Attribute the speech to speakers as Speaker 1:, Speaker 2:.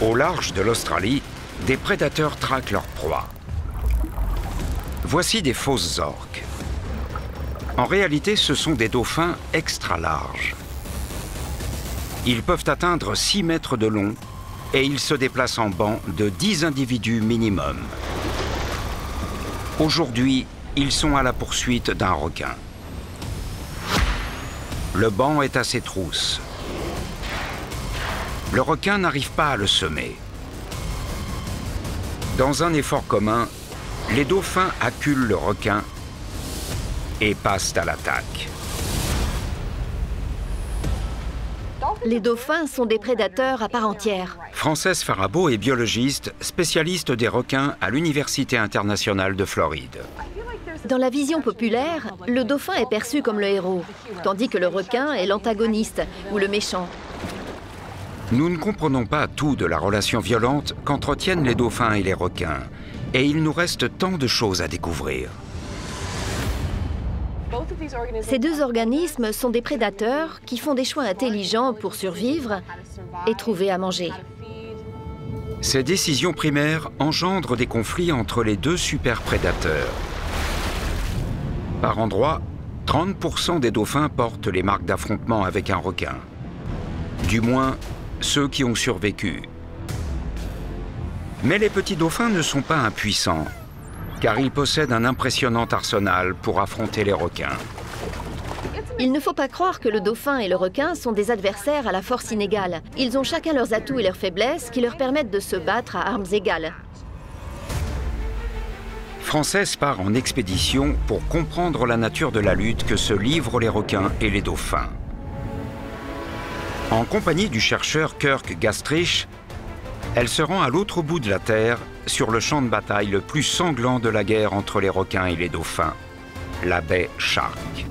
Speaker 1: Au large de l'Australie, des prédateurs traquent leurs proies. Voici des fausses orques. En réalité, ce sont des dauphins extra larges. Ils peuvent atteindre 6 mètres de long et ils se déplacent en banc de 10 individus minimum. Aujourd'hui, ils sont à la poursuite d'un requin. Le banc est à ses trousses. Le requin n'arrive pas à le semer. Dans un effort commun, les dauphins acculent le requin et passent à l'attaque.
Speaker 2: Les dauphins sont des prédateurs à part entière.
Speaker 1: Frances Farabo est biologiste, spécialiste des requins à l'Université internationale de Floride.
Speaker 2: Dans la vision populaire, le dauphin est perçu comme le héros, tandis que le requin est l'antagoniste ou le méchant.
Speaker 1: Nous ne comprenons pas tout de la relation violente qu'entretiennent les dauphins et les requins, et il nous reste tant de choses à découvrir.
Speaker 2: Ces deux organismes sont des prédateurs qui font des choix intelligents pour survivre et trouver à manger.
Speaker 1: Ces décisions primaires engendrent des conflits entre les deux superprédateurs. Par endroits, 30% des dauphins portent les marques d'affrontement avec un requin. Du moins, ceux qui ont survécu. Mais les petits dauphins ne sont pas impuissants, car ils possèdent un impressionnant arsenal pour affronter les requins.
Speaker 2: Il ne faut pas croire que le dauphin et le requin sont des adversaires à la force inégale. Ils ont chacun leurs atouts et leurs faiblesses qui leur permettent de se battre à armes égales.
Speaker 1: Frances part en expédition pour comprendre la nature de la lutte que se livrent les requins et les dauphins. En compagnie du chercheur Kirk Gastrich, elle se rend à l'autre bout de la Terre, sur le champ de bataille le plus sanglant de la guerre entre les requins et les dauphins, la baie Shark.